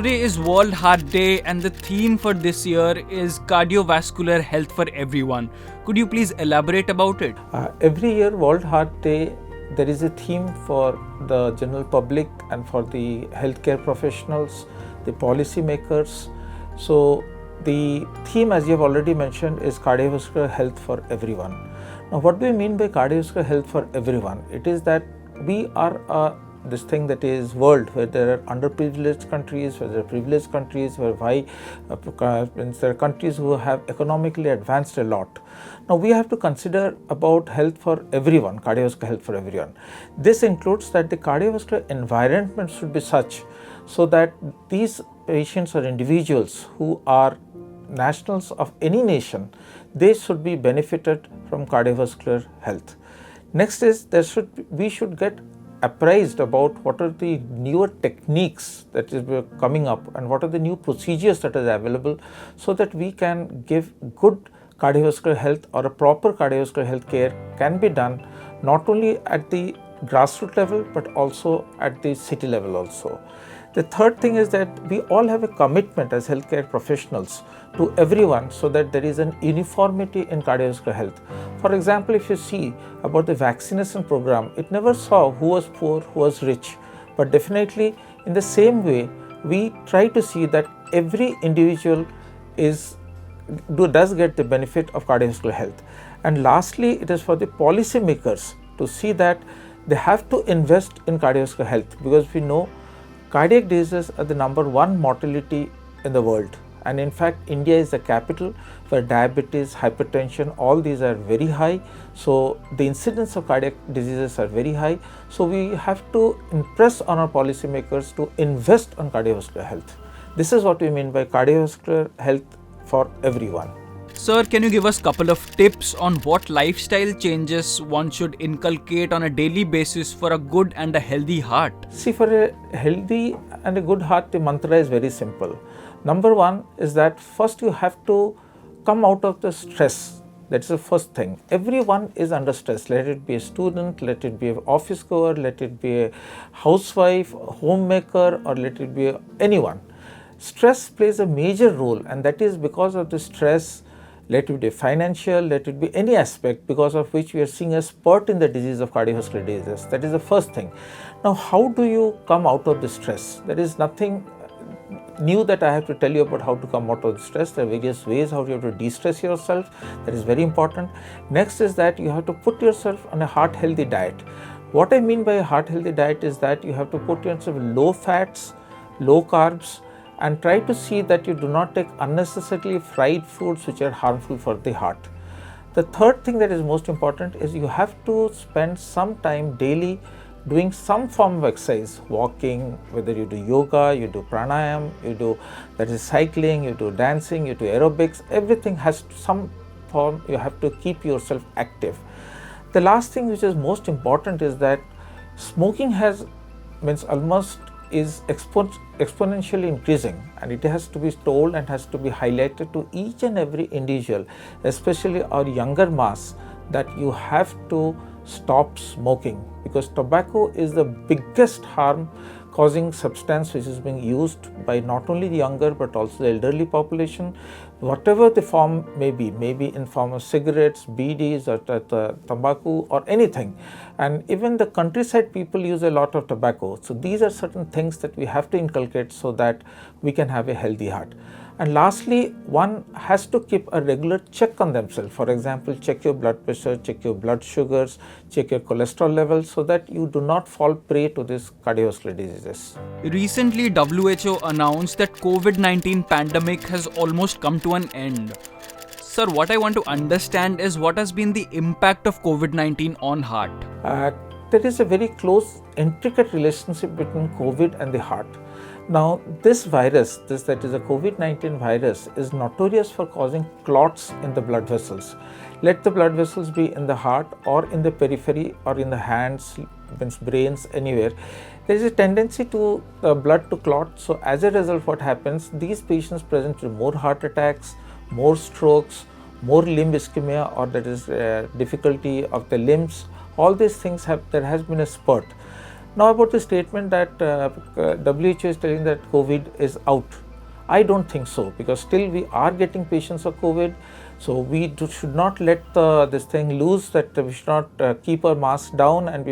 Today is World Heart Day and the theme for this year is cardiovascular health for everyone. Could you please elaborate about it? Every year, World Heart Day, there is a theme for the general public and for the healthcare professionals, the policy makers. So the theme, as you have already mentioned, is cardiovascular health for everyone. Now, what do we mean by cardiovascular health for everyone? It is that we are this thing that is world where there are underprivileged countries, where there are privileged countries, where there are countries who have economically advanced a lot. Now we have to consider about health for everyone, cardiovascular health for everyone. This includes that the cardiovascular environment should be such so that these patients or individuals who are nationals of any nation, they should be benefited from cardiovascular health. Next is we should get apprised about what are the newer techniques that is coming up and what are the new procedures that are available so that we can give good cardiovascular health or a proper cardiovascular health care can be done not only at the grassroots level but also at the city level also. The third thing is that we all have a commitment as healthcare professionals to everyone so that there is an uniformity in cardiovascular health. For example, if you see about the vaccination program, it never saw who was poor, who was rich, but definitely in the same way, we try to see that every individual does get the benefit of cardiovascular health. And lastly, it is for the policy makers to see that they have to invest in cardiovascular health because we know cardiac diseases are the #1 mortality in the world. And in fact, India is the capital where diabetes, hypertension, all these are very high. So the incidence of cardiac diseases are very high. So we have to impress on our policymakers to invest on cardiovascular health. This is what we mean by cardiovascular health for everyone. Sir, can you give us a couple of tips on what lifestyle changes one should inculcate on a daily basis for a good and a healthy heart? See, for a healthy and a good heart, the mantra is very simple. Number one is that first you have to come out of the stress. That's the first thing. Everyone is under stress. Let it be a student, let it be an office goer, let it be a housewife, a homemaker, or let it be anyone. Stress plays a major role, and that is because of the stress. Let it be financial, let it be any aspect because of which we are seeing a spurt in the disease of cardiovascular diseases. That is the first thing. Now, how do you come out of the stress? There is nothing new that I have to tell you about how to come out of the stress. There are various ways how you have to de-stress yourself. That is very important. Next is that you have to put yourself on a heart healthy diet. What I mean by a heart healthy diet is that you have to put yourself low fats, low carbs, and try to see that you do not take unnecessarily fried foods which are harmful for the heart. The third thing that is most important is you have to spend some time daily doing some form of exercise, walking, whether you do yoga, you do pranayam, that is cycling, you do dancing, you do aerobics, everything has some form, you have to keep yourself active. The last thing which is most important is that smoking is exponentially increasing, and it has to be told and has to be highlighted to each and every individual, especially our younger mass, that you have to stop smoking because tobacco is the biggest harm causing substance which is being used by not only the younger but also the elderly population, whatever the form may be in form of cigarettes, BDs or tobacco or anything. And even the countryside people use a lot of tobacco. So these are certain things that we have to inculcate so that we can have a healthy heart. And lastly, one has to keep a regular check on themselves. For example, check your blood pressure, check your blood sugars, check your cholesterol levels so that you do not fall prey to these cardiovascular diseases. Recently, WHO announced that COVID-19 pandemic has almost come to an end. Sir, what I want to understand is what has been the impact of COVID-19 on heart? There is a very close, intricate relationship between COVID and the heart. Now, this virus, that is a COVID-19 virus, is notorious for causing clots in the blood vessels. Let the blood vessels be in the heart or in the periphery or in the hands, brains, anywhere. There is a tendency to blood to clot. So, as a result, what happens? These patients present with more heart attacks, more strokes, more limb ischemia, or that is difficulty of the limbs. All these things there has been a spurt. Now about the statement that WHO is telling that COVID is out. I don't think so, because still we are getting patients of COVID. So we should not let this thing loose, that we should not keep our masks down and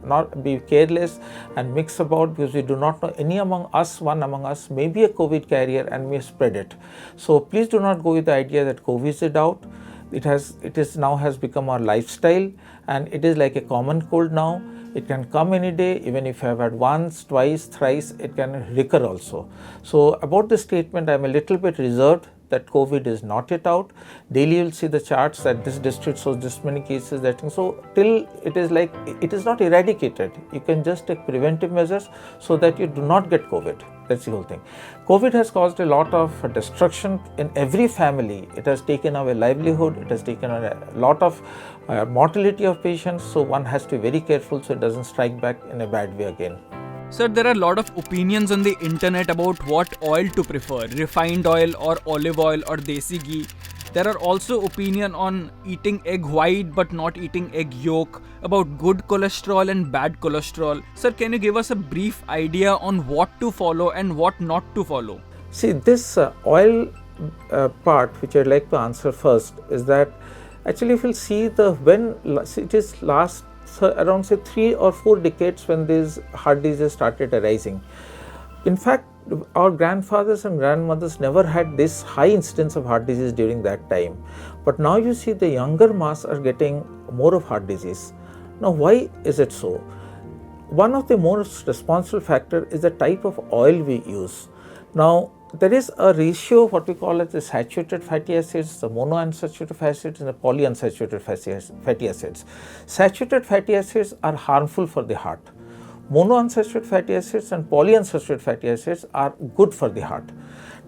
not be careless and mix about, because we do not know one among us may be a COVID carrier and may spread it. So please do not go with the idea that COVID is a doubt. It has become our lifestyle, and it is like a common cold now. It can come any day. Even if you have had once, twice, thrice, it can recur also. So about this statement, I am a little bit reserved that COVID is not yet out. Daily you will see the charts that this district shows this many cases, that thing. So till it is not eradicated, you can just take preventive measures so that you do not get COVID. That's the whole thing. COVID has caused a lot of destruction in every family. It has taken away livelihood. It has taken away a lot of mortality of patients. So one has to be very careful so it doesn't strike back in a bad way again. Sir, there are a lot of opinions on the internet about what oil to prefer, refined oil or olive oil or desi ghee. There are also opinions on eating egg white but not eating egg yolk, about good cholesterol and bad cholesterol. Sir, can you give us a brief idea on what to follow and what not to follow? See, this oil part which I'd like to answer first is that actually if you'll see it is last around 3 or 4 decades when these heart diseases started arising. In fact, our grandfathers and grandmothers never had this high incidence of heart disease during that time. But now you see the younger mass are getting more of heart disease. Now why is it so? One of the most responsible factor is the type of oil we use. Now there is a ratio, what we call as the saturated fatty acids, the monounsaturated fatty acids and the polyunsaturated fatty acids. Saturated fatty acids are harmful for the heart. Monounsaturated fatty acids and polyunsaturated fatty acids are good for the heart.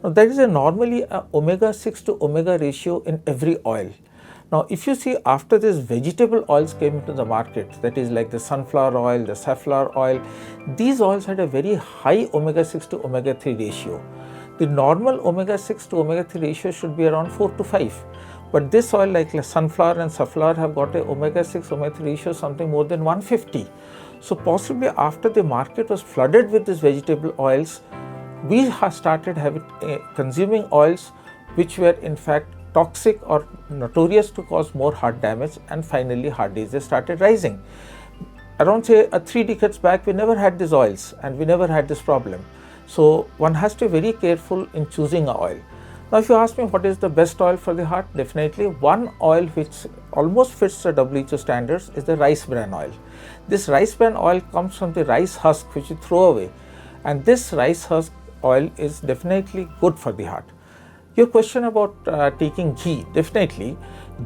Now there is normally a omega-6 to omega ratio in every oil. Now if you see, after these vegetable oils came into the market, that is like the sunflower oil, the safflower oil, these oils had a very high omega-6 to omega-3 ratio. The normal omega-6 to omega-3 ratio should be around 4 to 5. But this oil like sunflower and safflower have got a omega-6 omega-3 ratio something more than 150. So possibly after the market was flooded with these vegetable oils, we started consuming oils which were in fact toxic or notorious to cause more heart damage, and finally heart disease started rising. Around 3 decades back, we never had these oils and we never had this problem. So one has to be very careful in choosing an oil. Now if you ask me what is the best oil for the heart, definitely one oil which almost fits the WHO standards is the rice bran oil. This rice bran oil comes from the rice husk which you throw away, and this rice husk oil is definitely good for the heart. Your question about taking ghee, definitely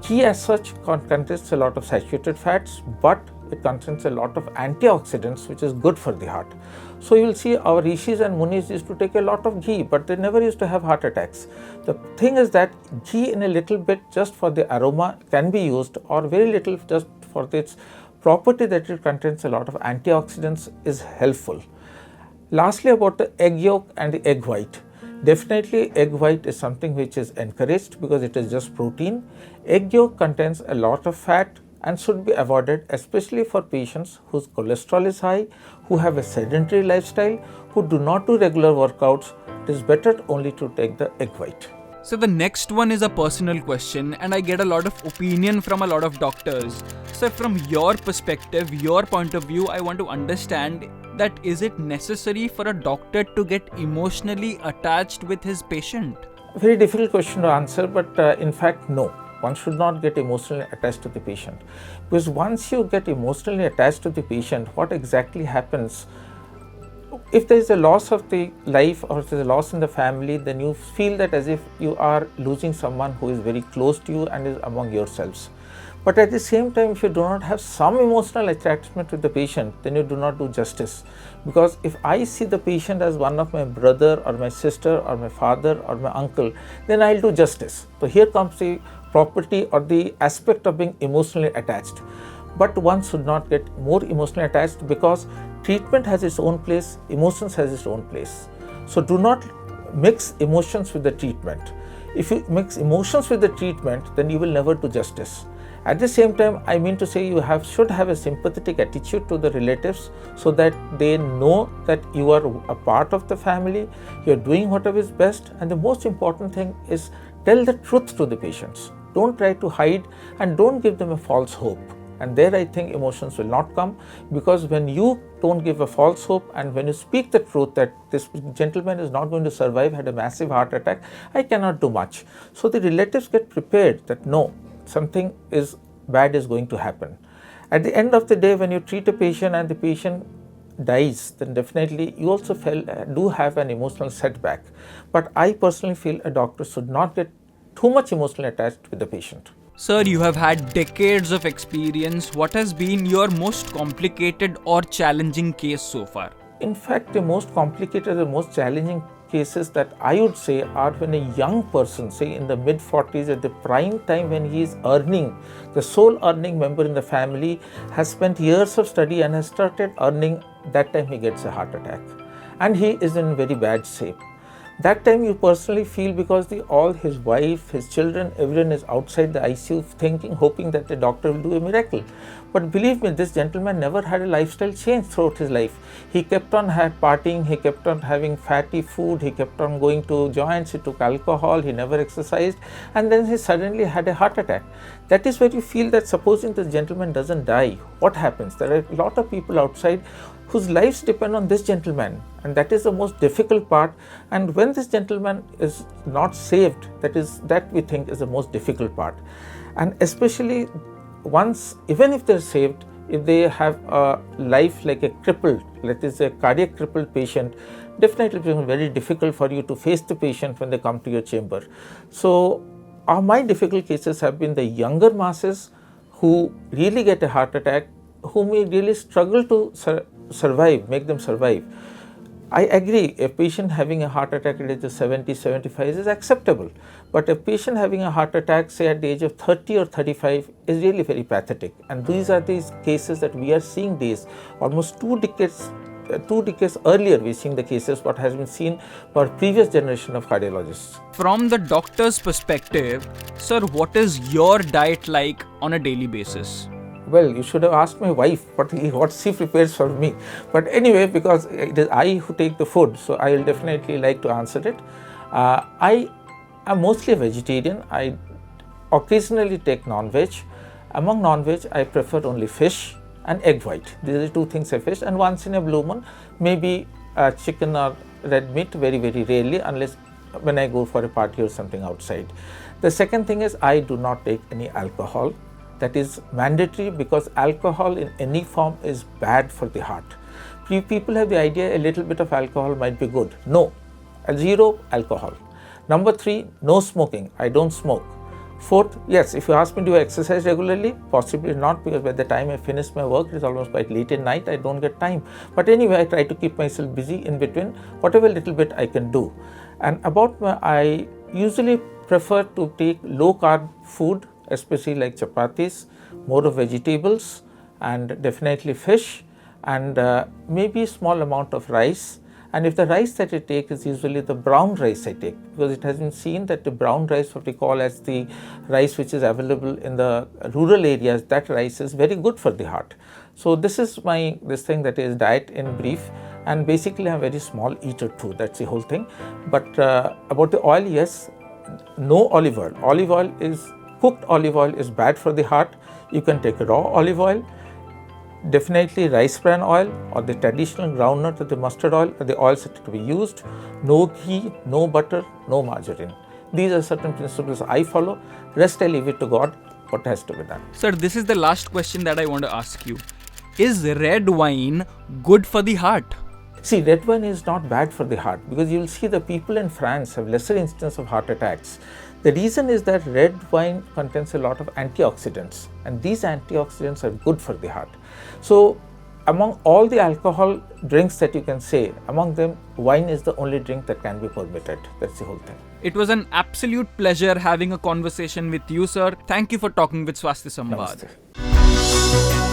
ghee as such contains a lot of saturated fats, but it contains a lot of antioxidants which is good for the heart. So you will see our rishis and munis used to take a lot of ghee, but they never used to have heart attacks. The thing is that ghee in a little bit just for the aroma can be used, or very little just for its property that it contains a lot of antioxidants is helpful. Lastly, about the egg yolk and the egg white. Definitely egg white is something which is encouraged because it is just protein. Egg yolk contains a lot of fat and should be avoided, especially for patients whose cholesterol is high, who have a sedentary lifestyle, who do not do regular workouts. It is better only to take the egg white. So the next one is a personal question, and I get a lot of opinion from a lot of doctors. So from your perspective, your point of view, I want to understand that is it necessary for a doctor to get emotionally attached with his patient? Very difficult question to answer, but in fact, no. One should not get emotionally attached to the patient, because once you get emotionally attached to the patient, what exactly happens? If there is a loss of the life or if there is a loss in the family, then you feel that as if you are losing someone who is very close to you and is among yourselves. But at the same time, if you do not have some emotional attachment with the patient, then you do not do justice. Because if I see the patient as one of my brother or my sister or my father or my uncle, then I will do justice. So here comes the property or the aspect of being emotionally attached. But one should not get more emotionally attached, because treatment has its own place, emotions has its own place. So do not mix emotions with the treatment. If you mix emotions with the treatment, then you will never do justice. At the same time, I mean to say you should have a sympathetic attitude to the relatives so that they know that you are a part of the family, you are doing whatever is best, and the most important thing is tell the truth to the patients. Don't try to hide and don't give them a false hope. And there I think emotions will not come, because when you don't give a false hope and when you speak the truth that this gentleman is not going to survive, had a massive heart attack, I cannot do much. So the relatives get prepared that no, something bad is going to happen. At the end of the day, when you treat a patient and the patient dies, then definitely you also do have an emotional setback. But I personally feel a doctor should not get too much emotionally attached with the patient. Sir, you have had decades of experience. What has been your most complicated or challenging case so far? In fact, the most complicated, the most challenging cases that I would say are when a young person, say in the mid-40s, at the prime time when he is earning, the sole earning member in the family, has spent years of study and has started earning, that time he gets a heart attack. And he is in very bad shape. That time you personally feel, because all his wife, his children, everyone is outside the ICU thinking, hoping that the doctor will do a miracle. But believe me, this gentleman never had a lifestyle change throughout his life. He kept on partying, he kept on having fatty food, he kept on going to joints, he took alcohol, he never exercised, and then he suddenly had a heart attack. That is where you feel that supposing this gentleman doesn't die, what happens? There are a lot of people outside whose lives depend on this gentleman, and that is the most difficult part. And when this gentleman is not saved, that we think is the most difficult part. And especially once, even if they're saved, if they have a life like a crippled, that is a cardiac crippled patient, definitely it becomes very difficult for you to face the patient when they come to your chamber. So my difficult cases have been the younger masses who really get a heart attack, who may really struggle to survive, make them survive. I agree, a patient having a heart attack at the age of 70, 75 is acceptable. But a patient having a heart attack, say at the age of 30 or 35, is really very pathetic. And these are these cases that we are seeing days, almost 2 decades earlier we're seeing the cases what has been seen for previous generation of cardiologists. From the doctor's perspective, sir, what is your diet like on a daily basis? Well, you should have asked my wife what she prepares for me. But anyway, because it is I who take the food, so I will definitely like to answer it. I am mostly a vegetarian. I occasionally take non-veg. Among non-veg, I prefer only fish and egg white. These are the 2 things I fish. And once in a blue moon, maybe chicken or red meat, very, very rarely, unless when I go for a party or something outside. The second thing is I do not take any alcohol. That is mandatory, because alcohol in any form is bad for the heart. People have the idea a little bit of alcohol might be good. No, 0 alcohol. Number 3, no smoking. I don't smoke. 4th, yes, if you ask me do I exercise regularly, possibly not, because by the time I finish my work, it is almost quite late at night, I don't get time. But anyway, I try to keep myself busy in between, whatever little bit I can do. And I usually prefer to take low carb food, especially like chapatis, more of vegetables, and definitely fish, and maybe a small amount of rice. And if the rice that I take is usually the brown rice I take, because it has been seen that the brown rice, what we call as the rice which is available in the rural areas, that rice is very good for the heart. So this is this thing that is diet in brief. And basically I'm a very small eater too, that's the whole thing. But about the oil, yes, no olive oil. Cooked olive oil is bad for the heart. You can take raw olive oil, definitely rice bran oil or the traditional groundnut or the mustard oil are the oils that to be used. No ghee, no butter, no margarine. These are certain principles I follow. Rest I leave it to God, what has to be done. Sir, this is the last question that I want to ask you. Is red wine good for the heart? See, red wine is not bad for the heart, because you will see the people in France have lesser incidence of heart attacks. The reason is that red wine contains a lot of antioxidants, and these antioxidants are good for the heart. So among all the alcohol drinks that you can say, among them wine is the only drink that can be permitted. That's the whole thing. It was an absolute pleasure having a conversation with you, sir. Thank you for talking with Swasthya Sambad. Namaste.